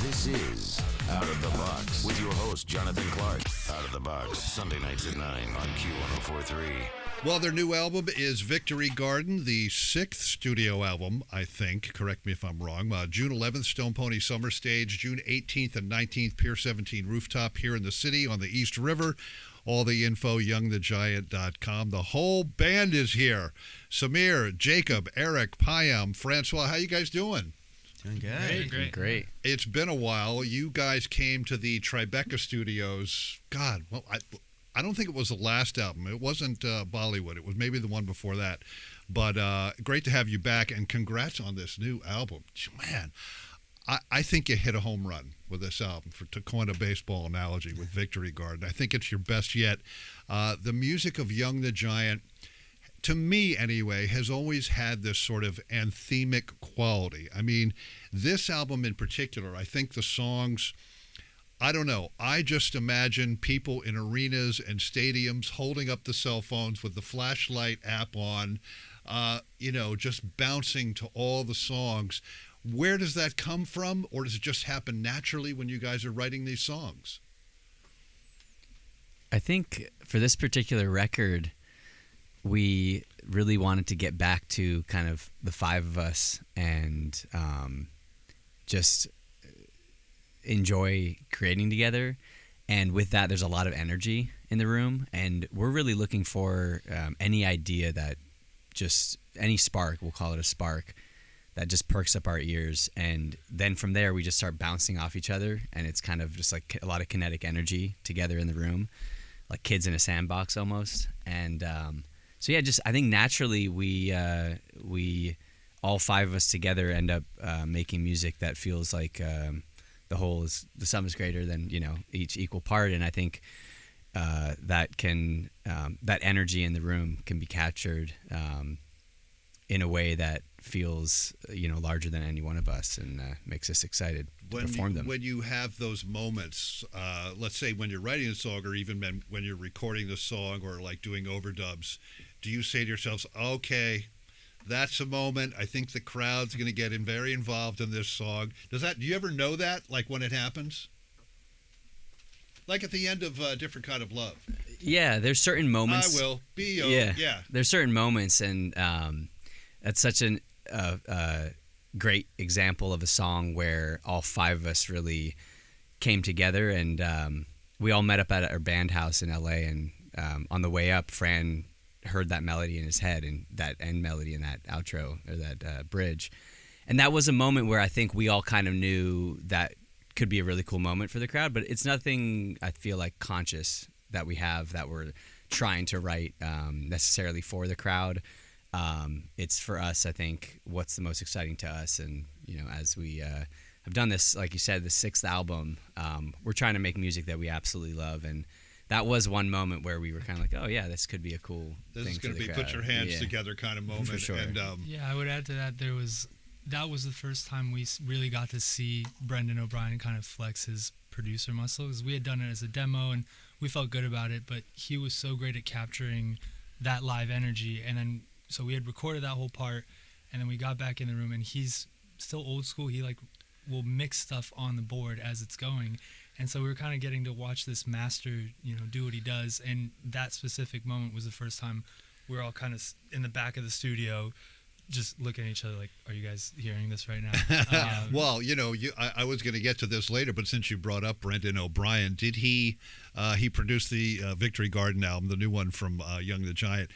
This is Out of the Box with your host, Jonathan Clark. Out of the Box, Sunday nights at 9 on Q1043. Well, their new album is Victory Garden, the sixth studio album, I think. Correct me if I'm wrong. June 11th, Stone Pony Summer Stage. June 18th and 19th, Pier 17 Rooftop here in the city on the East River. All the info, youngthegiant.com. The whole band is here. Samir, Jacob, Eric, Payam, Francois. How you guys doing? Doing good. Great. It's been a while. You guys came to the Tribeca Studios. God, well, I don't think it was the last album. It wasn't Bollywood. It was maybe the one before that. But great to have you back, and congrats on this new album. Man, I think you hit a home run with this album, to coin a baseball analogy with Victory Garden. I think it's your best yet. The music of Young the Giant, to me anyway, has always had this sort of anthemic quality. I mean, this album in particular, I think the songs, I don't know, I just imagine people in arenas and stadiums holding up the cell phones with the flashlight app on, just bouncing to all the songs. Where does that come from, or does it just happen naturally when you guys are writing these songs? I think for this particular record, we really wanted to get back to kind of the five of us and just enjoy creating together. And with that, there's a lot of energy in the room. And we're really looking for any idea that just any spark, we'll call it a spark, that just perks up our ears. And then from there, we just start bouncing off each other. And it's kind of just like a lot of kinetic energy together in the room, like kids in a sandbox almost. And so yeah, just I think naturally we all five of us together end up making music that feels like the sum is greater than each equal part. And I think that energy in the room can be captured in a way that feels larger than any one of us, and makes us excited to perform them. When you have those moments, let's say when you're writing a song, or even when you're recording the song, or like doing overdubs, do you say to yourselves, okay, that's a moment, I think the crowd's going to get very involved in this song? Do you ever know that, like when it happens? Like at the end of Different Kind of Love. Yeah, there's certain moments. I will be. Yeah. There's certain moments, and that's such a great example of a song where all five of us really came together, and we all met up at our band house in LA, and on the way up, Fran heard that melody in his head, and that end melody in that outro, or that bridge. And that was a moment where I think we all kind of knew that could be a really cool moment for the crowd, but it's nothing I feel like conscious that we have that we're trying to write necessarily for the crowd. It's for us, I think, what's the most exciting to us. And, as we have done this, like you said, the sixth album, we're trying to make music that we absolutely love. And that was one moment where we were kind of like, oh, yeah, this could be a cool thing. This is going to be crowd. put your hands together kind of moment. For sure. And, I would add to that, that was the first time we really got to see Brendan O'Brien kind of flex his producer muscle, because we had done it as a demo and we felt good about it, but he was so great at capturing that live energy. And then so we had recorded that whole part, and then we got back in the room, and he's still old school. He will mix stuff on the board as it's going. And so we were kind of getting to watch this master, do what he does. And that specific moment was the first time we were all kind of in the back of the studio, just looking at each other like, are you guys hearing this right now? Well, I was going to get to this later, but since you brought up Brendan O'Brien, did he produced the Victory Garden album, the new one from Young the Giant.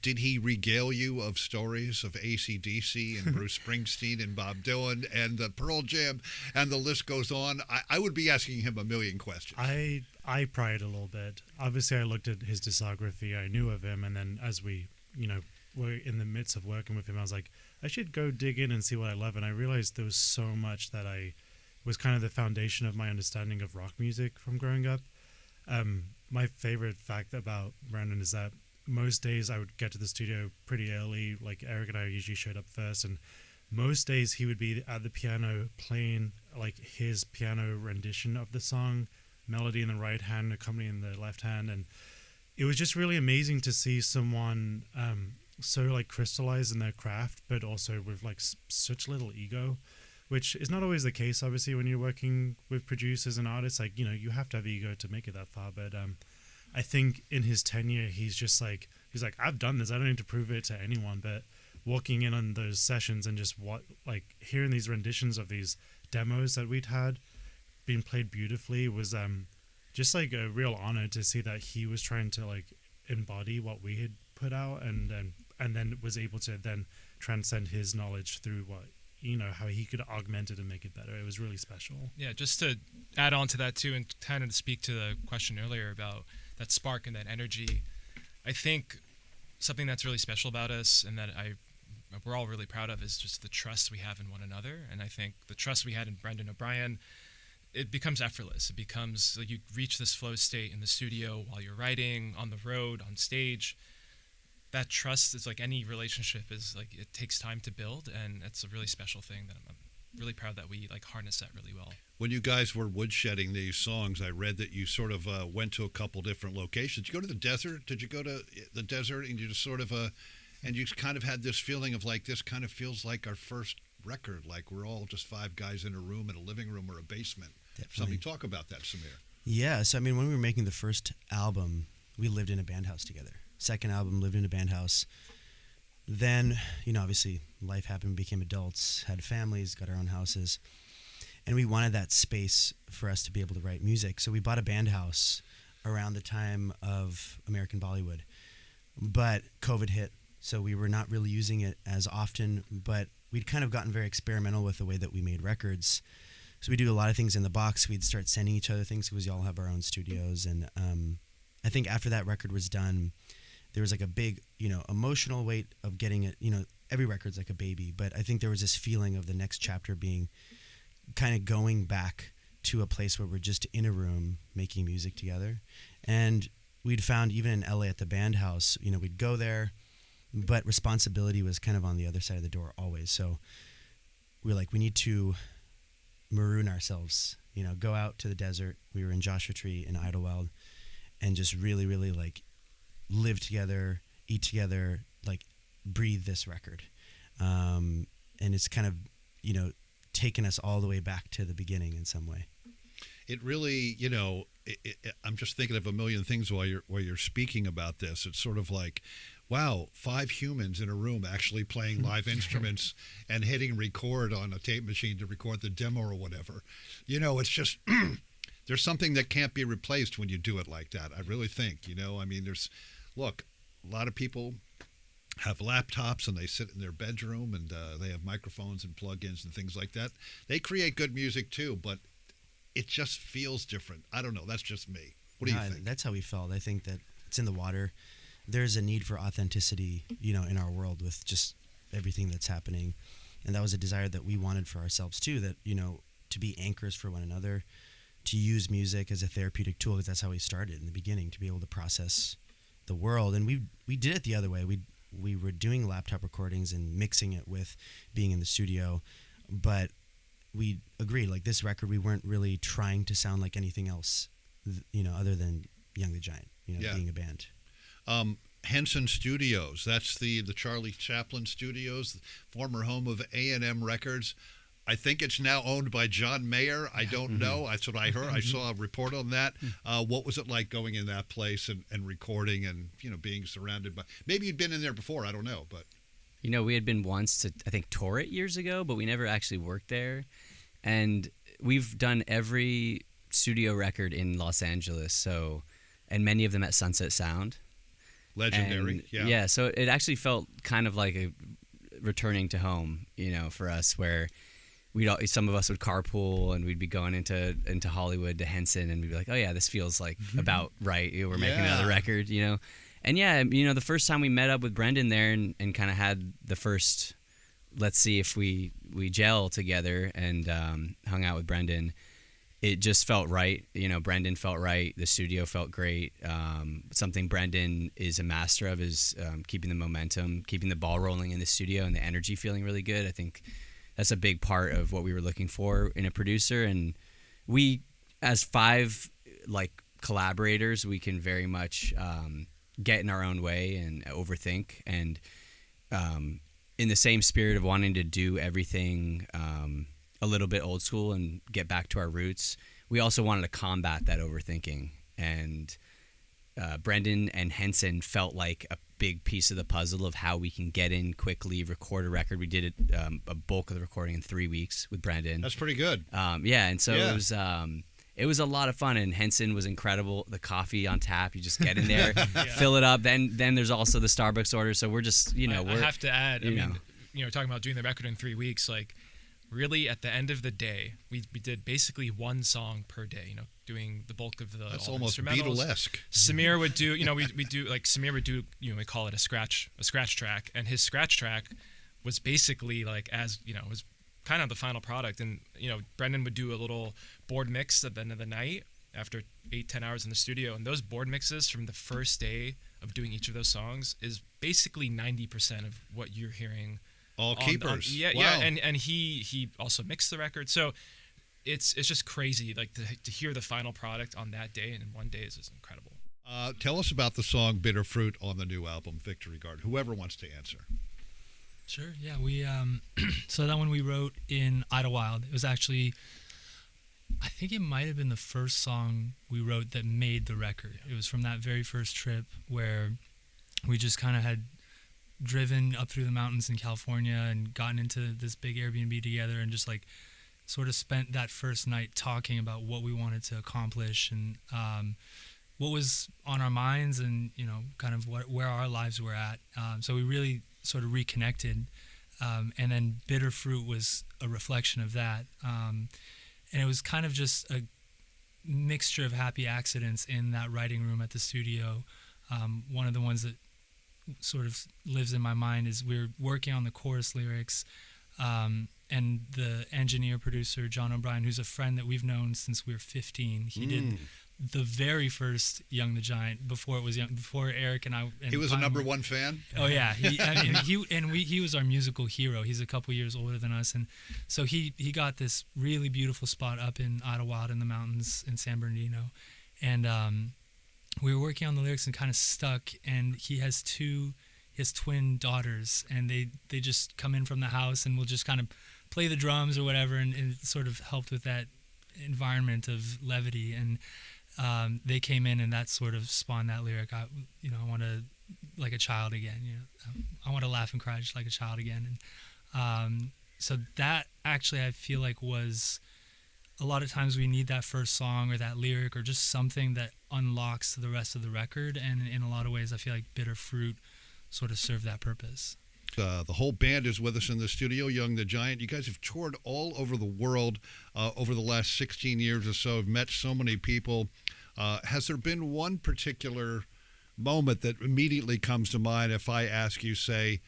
Did he regale you of stories of AC/DC and Bruce Springsteen and Bob Dylan and the Pearl Jam, and the list goes on? I would be asking him a million questions. I pried a little bit. Obviously, I looked at his discography. I knew of him, and then as we, were in the midst of working with him, I was like, I should go dig in and see what I love. And I realized there was so much that was kind of the foundation of my understanding of rock music from growing up. My favorite fact about Brandon is that most days I would get to the studio pretty early. Like Eric and I usually showed up first, and most days he would be at the piano playing like his piano rendition of the song, melody in the right hand, accompanying the left hand. And it was just really amazing to see someone so like crystallized in their craft, but also with like such little ego. which is not always the case, obviously, when you're working with producers and artists. Like, you have to have ego to make it that far. But I think in his tenure, he's like, I've done this. I don't need to prove it to anyone. But walking in on those sessions and just hearing these renditions of these demos that we'd had being played beautifully was just like a real honor to see that he was trying to like embody what we had put out, and then was able to then transcend his knowledge through how he could augment it and make it better. It was really special. Yeah, just to add on to that too, and kind of to speak to the question earlier about that spark and that energy, I think something that's really special about us and that we're all really proud of is just the trust we have in one another. And I think the trust we had in Brendan O'Brien, it becomes effortless. It becomes like you reach this flow state in the studio while you're writing, on the road, on stage. That trust is like any relationship is like, it takes time to build, and it's a really special thing that I'm really proud that we like harness that really well. When you guys were woodshedding these songs, I read that you sort of went to a couple different locations. Did you go to the desert? Did you go to the desert and you just sort of and you kind of had this feeling of like, this kind of feels like our first record, like we're all just five guys in a room, in a living room or a basement. Definitely. Somebody talk about that, Samir. Yeah, so I mean, when we were making the first album, we lived in a band house together. Second album, lived in a band house. Then, obviously life happened, became adults, had families, got our own houses. And we wanted that space for us to be able to write music. So we bought a band house around the time of American Bollywood. But COVID hit, so we were not really using it as often, but we'd kind of gotten very experimental with the way that we made records. So we do a lot of things in the box. We'd start sending each other things because we all have our own studios. And I think after that record was done, there was like a big, emotional weight of getting it. Every record's like a baby, but I think there was this feeling of the next chapter being kind of going back to a place where we're just in a room making music together. And we'd found even in LA at the band house, we'd go there, but responsibility was kind of on the other side of the door always. So we were like, we need to maroon ourselves, go out to the desert. We were in Joshua Tree in Idlewild and just really, really like live together, eat together, like breathe this record. And it's kind of, taken us all the way back to the beginning in some way. It really, I'm just thinking of a million things while you're speaking about this. It's sort of like, wow, 5 humans in a room actually playing live instruments and hitting record on a tape machine to record the demo or whatever. It's just there's something that can't be replaced when you do it like that. I really think, I mean, look, a lot of people have laptops and they sit in their bedroom and they have microphones and plugins and things like that. They create good music too, but it just feels different. I don't know. That's just me. What do you think? That's how we felt. I think that it's in the water. There's a need for authenticity, in our world with just everything that's happening. And that was a desire that we wanted for ourselves too, that, to be anchors for one another, to use music as a therapeutic tool, because that's how we started in the beginning, to be able to process the world. And we did it the other way. We were doing laptop recordings and mixing it with being in the studio, but we agreed, like this record, we weren't really trying to sound like anything else, other than Young the Giant, being a band. Henson Studios, that's the Charlie Chaplin Studios, former home of A&M Records. I think it's now owned by John Mayer. I don't know. That's what I heard. I saw a report on that. What was it like going in that place and recording and, being surrounded by... Maybe you'd been in there before. I don't know, but... We had been once to, I think, tour it years ago, but we never actually worked there. And we've done every studio record in Los Angeles, and many of them at Sunset Sound. Legendary, and, yeah. So it actually felt kind of like a returning to home, for us, where some of us would carpool and we'd be going into Hollywood to Henson, and we'd be like, oh yeah, this feels like about right. We're making another record, And yeah, the first time we met up with Brendan there and kind of had the first, let's see if we gel together and hung out with Brendan, it just felt right. Brendan felt right. The studio felt great. Something Brendan is a master of is keeping the momentum, keeping the ball rolling in the studio and the energy feeling really good. I think that's a big part of what we were looking for in a producer. And we, as 5 collaborators, we can very much get in our own way and overthink. And in the same spirit of wanting to do everything a little bit old school and get back to our roots, we also wanted to combat that overthinking. And Brendan and Henson felt like a big piece of the puzzle of how we can get in quickly, record a record. We did it, a bulk of the recording in 3 weeks with Brendan. That's pretty good. And so it was a lot of fun, and Henson was incredible. The coffee on tap, you just get in there, fill it up. Then there's also the Starbucks order. So we're just, I have to add, talking about doing the record in 3 weeks, like really at the end of the day, we did basically one song per day, doing the bulk of the That's all almost instrumentals. Beatlesque. Samir would do, we do like Samir would do, we call it a scratch track, and his scratch track was basically like was kind of the final product. And Brendan would do a little board mix at the end of the night after 8-10 hours in the studio, and those board mixes from the first day of doing each of those songs is basically 90% of what you're hearing. All keepers. Yeah, and he also mixed the record, so it's just crazy, like to hear the final product on that day and in one day is just incredible. Tell us about the song "Bitter Fruit" on the new album, Victory Guard. Whoever wants to answer. Sure. Yeah, we so that one we wrote in Idlewild. It was actually, I think it might have been the first song we wrote that made the record. It was from that very first trip where we just kind of had driven up through the mountains in California and gotten into this big Airbnb together and just like sort of spent that first night talking about what we wanted to accomplish and what was on our minds and kind of where our lives were at. So we really sort of reconnected, and then Bitter Fruit was a reflection of that, and it was kind of just a mixture of happy accidents in that writing room at the studio. One of the ones that sort of lives in my mind is we were working on the chorus lyrics, and the engineer producer John O'Brien, who's a friend that we've known since we were 15, he did the very first Young the Giant before Eric and I. And he was a number one fan. Oh yeah, he was our musical hero. He's a couple years older than us, and so he got this really beautiful spot up in Idlewild in the mountains in San Bernardino, and we were working on the lyrics and kind of stuck. And he has his twin daughters, and they just come in from the house and we'll just kind of play the drums or whatever, and it sort of helped with that environment of levity. And they came in, and that sort of spawned that lyric. I want to, like a child again. I want to laugh and cry just like a child again. And so that actually, I feel like, was a lot of times we need that first song or that lyric or just something that unlocks the rest of the record. And in a lot of ways, I feel like Bitter Fruit sort of served that purpose. The whole band is with us in the studio, Young the Giant. You guys have toured all over the world over the last 16 years or so, have met so many people. Has there been one particular moment that immediately comes to mind if I ask you, say,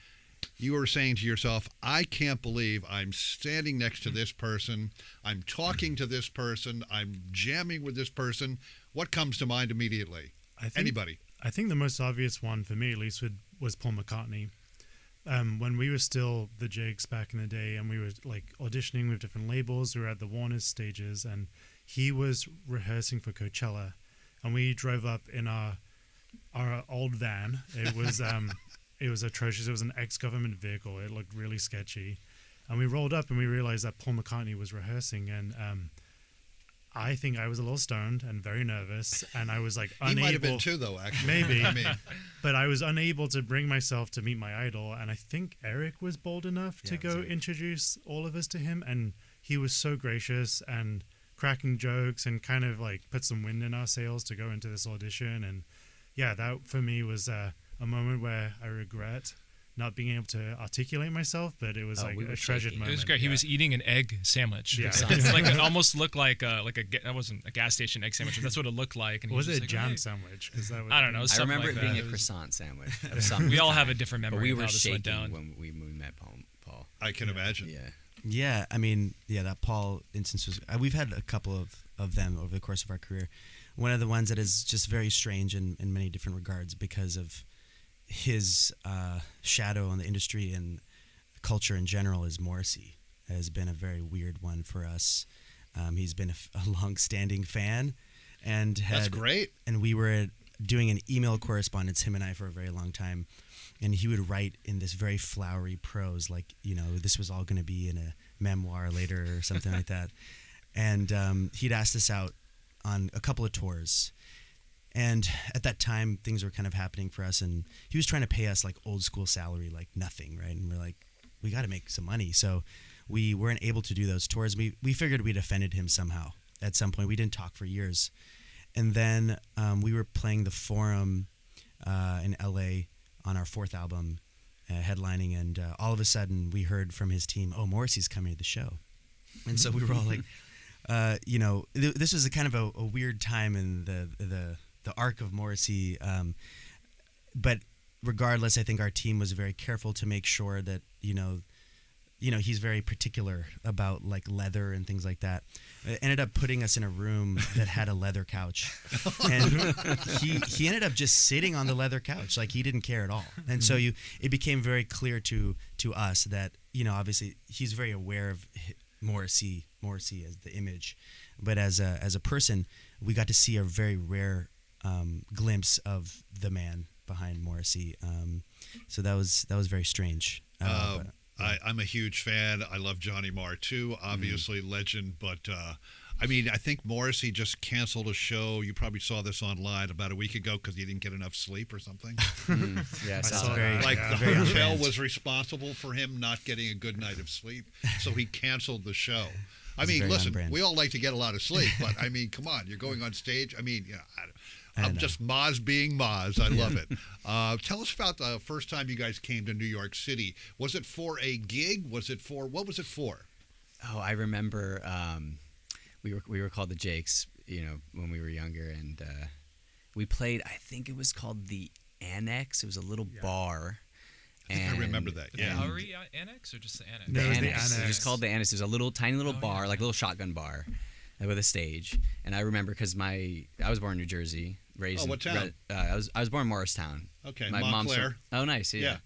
you are saying to yourself, I can't believe I'm standing next to this person, I'm talking to this person, I'm jamming with this person. What comes to mind immediately? Anybody? I think the most obvious one for me, at least, was Paul McCartney. When we were still the Jigs back in the day, and we were like auditioning with different labels, we were at the Warner's stages, and he was rehearsing for Coachella, and we drove up in our old van. It was it was atrocious. It was an ex-government vehicle. It looked really sketchy, and we rolled up and we realized that Paul McCartney was rehearsing, and I think I was a little stoned and very nervous, and I was like unable. He might have been too, though. Actually, maybe. But I was unable to bring myself to meet my idol, and I think Eric was bold enough to go introduce all of us to him, and he was so gracious and cracking jokes and kind of like put some wind in our sails to go into this audition. And yeah, that for me was a moment where I regret not being able to articulate myself, but it was like a treasured moment. It was great. He was eating an egg sandwich. Yeah. It's like it almost looked like that wasn't a gas station egg sandwich. But that's what it looked like. And was it a like, jam sandwich? I don't know. I remember like it being that. a croissant sandwich. Of some we all kind. have a different memory. But we of were how this went shaking down. when we met Paul. I can imagine. Yeah. Yeah, I mean, that Paul instance was. We've had a couple of them over the course of our career. One of the ones that is just very strange in many different regards because of his shadow on the industry and culture in general is Morrissey. Has been a very weird one for us. He's been a long-standing fan, and That's great. And we were doing an email correspondence, him and I, for a very long time. And he would write in this very flowery prose, like, this was all going to be in a memoir later or something like that. And he'd asked us out on a couple of tours. And at that time, things were kind of happening for us. And he was trying to pay us like old school salary, like nothing, right? And we're like, we got to make some money. So we weren't able to do those tours. We figured we'd offended him somehow at some point. We didn't talk for years. And then we were playing the Forum in LA on our 4th album, headlining. And all of a sudden we heard from his team, oh, Morrissey's coming to the show. And so we were all like, this was a kind of a weird time in the arc of Morrissey. But regardless, I think our team was very careful to make sure that, he's very particular about like leather and things like that. It ended up putting us in a room that had a leather couch, and he ended up just sitting on the leather couch, like he didn't care at all. And so it became very clear to us that obviously he's very aware of Morrissey as the image, but as a person, we got to see a very rare glimpse of the man behind Morrissey. So that was very strange. I'm a huge fan. I love Johnny Marr too, obviously legend. But I think Morrissey just canceled a show. You probably saw this online about a week ago because he didn't get enough sleep or something. Yes, I saw very, that. Like Yeah. the very hotel on-brand. was responsible for him not getting a good night of sleep, so he canceled the show. I It's mean, very listen, on-brand. we all like to get a lot of sleep, but come on, you're going on stage. I'm just Moz being Moz. I love it. Tell us about the first time you guys came to New York City. Was it for a gig? What was it for? Oh, I remember we were called the Jakes, when we were younger, and we played. I think it was called the Annex. It was a little bar. I think I remember that. The Yeah. Bowery Annex or just the Annex? No, it was the Annex. It was Annex. just called the Annex. It was a little tiny little Oh, bar, yeah. like a little shotgun bar, with a stage. And I remember because I was born in New Jersey, raised. Oh, in what town? I was born in Morristown. Okay, My mom's Montclair. oh, nice. Yeah.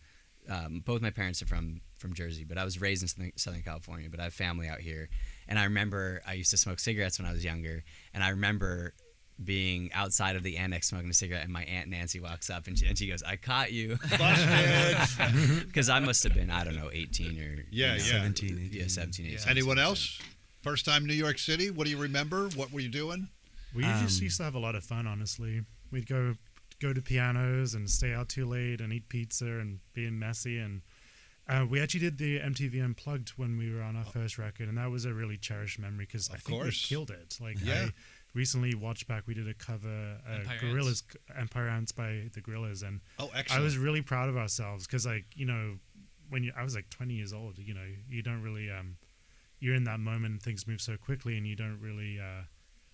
Both my parents are from Jersey, but I was raised in Southern California. But I have family out here, and I remember I used to smoke cigarettes when I was younger, and I remember being outside of the Annex smoking a cigarette, and my Aunt Nancy walks up and she goes, "I caught you," Busted. because I must have been 18 or Yeah, yeah. 17, 18. yeah 17, 18. Anyone else? First time New York City? What do you remember? What were you doing? We just used to have a lot of fun, honestly. We'd go to pianos and stay out too late and eat pizza and being messy. And we actually did the MTV Unplugged when we were on our first record, and that was a really cherished memory because I think we course. killed it. Like, Yeah. I recently watched back, we did a cover, Empire Gorillaz, Empire Ants by the Gorillaz, and Oh, I excellent. was really proud of ourselves because, like, I was like 20 years old, you don't really, you're in that moment and things move so quickly and you don't really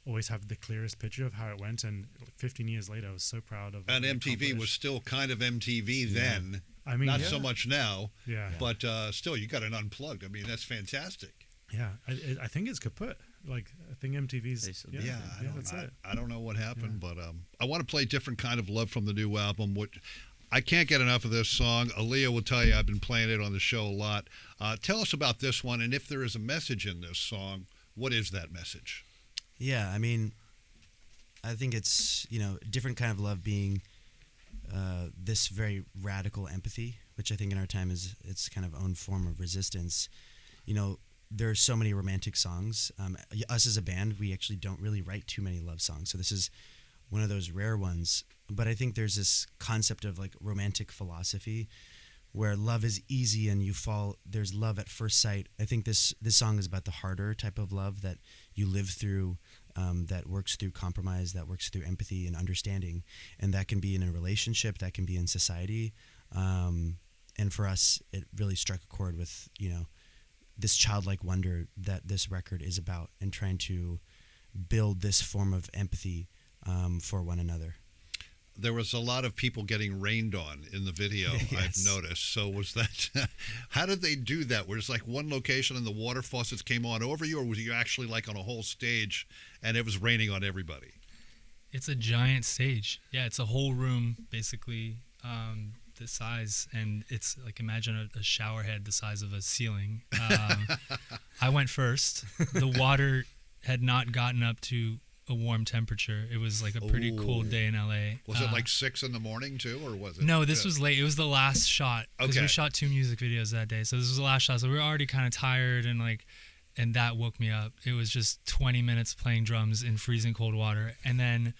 always have the clearest picture of how it went. And 15 years later, I was so proud of what And we MTV was accomplished. still kind of MTV then. I mean, Not yeah. so much now, Yeah. but still, you got an unplugged. That's fantastic. Yeah. I think it's kaput. Like, I think MTV's. They still Yeah, do. that's it. I don't know what happened, but I want to play different kind of love from the new album. Which I can't get enough of this song. Aaliyah will tell you I've been playing it on the show a lot. Tell us about this one, and if there is a message in this song, what is that message? Yeah, I think it's different kind of love being this very radical empathy, which I think in our time is its kind of own form of resistance. There are so many romantic songs. Us as a band, we actually don't really write too many love songs, so this is one of those rare ones. But I think there's this concept of like romantic philosophy where love is easy and there's love at first sight. I think this song is about the harder type of love that you live through, that works through compromise, that works through empathy and understanding. And that can be in a relationship, that can be in society. And for us, it really struck a chord with, this childlike wonder that this record is about and trying to build this form of empathy for one another. There was a lot of people getting rained on in the video, Yes. I've noticed. So was that, how did they do that? Was it like one location and the water faucets came on over you, or was you actually like on a whole stage and it was raining on everybody? It's a giant stage. Yeah, it's a whole room, basically, this size, and it's like, imagine a shower head the size of a ceiling. I went first. The water had not gotten up to a warm temperature. It was like a pretty cold day in LA. Was it like 6 in the morning too, or was it? No, this was late. It was the last shot because Okay. we shot 2 music videos that day. So this was the last shot. So we were already kind of tired and that woke me up. It was just 20 minutes playing drums in freezing cold water, and then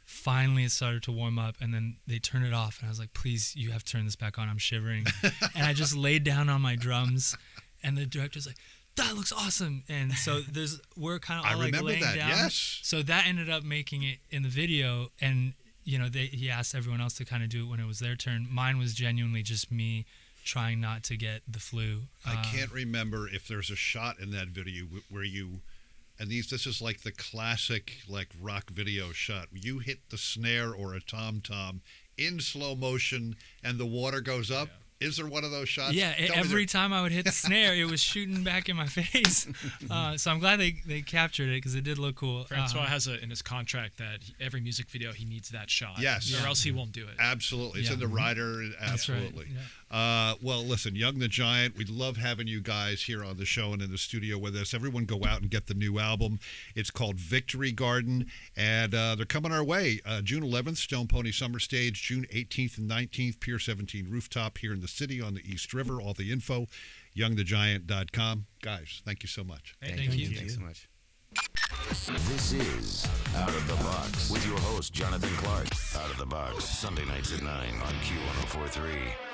finally it started to warm up, and then they turned it off, and I was like, please, you have to turn this back on. I'm shivering. And I just laid down on my drums, and the director's like, that looks awesome. And so we're kind of all like remember laying that, down. yes. So that ended up making it in the video, and he asked everyone else to kind of do it when it was their turn. Mine was genuinely just me trying not to get the flu. I can't remember if there's a shot in that video where you, and this is like the classic like rock video shot. You hit the snare or a tom-tom in slow motion and the water goes up. Is there one of those shots? Yeah, Tell me every time I would hit the snare, it was shooting back in my face. So I'm glad they captured it because it did look cool. Francois has in his contract that every music video he needs that shot. Yes. Or else he won't do it. Absolutely. It's Yeah. in the rider. That's right. Absolutely. Yeah. Well, listen, Young the Giant, we love having you guys here on the show and in the studio with us. Everyone go out and get the new album. It's called Victory Garden, and they're coming our way. June 11th, Stone Pony Summer Stage. June 18th and 19th, Pier 17 Rooftop here in the city on the East River. All the info, youngthegiant.com. Guys, thank you so much. Thank you. Thanks so much. This is Out of the Box with your host, Jonathan Clark. Out of the Box, Sunday nights at 9 on Q1043.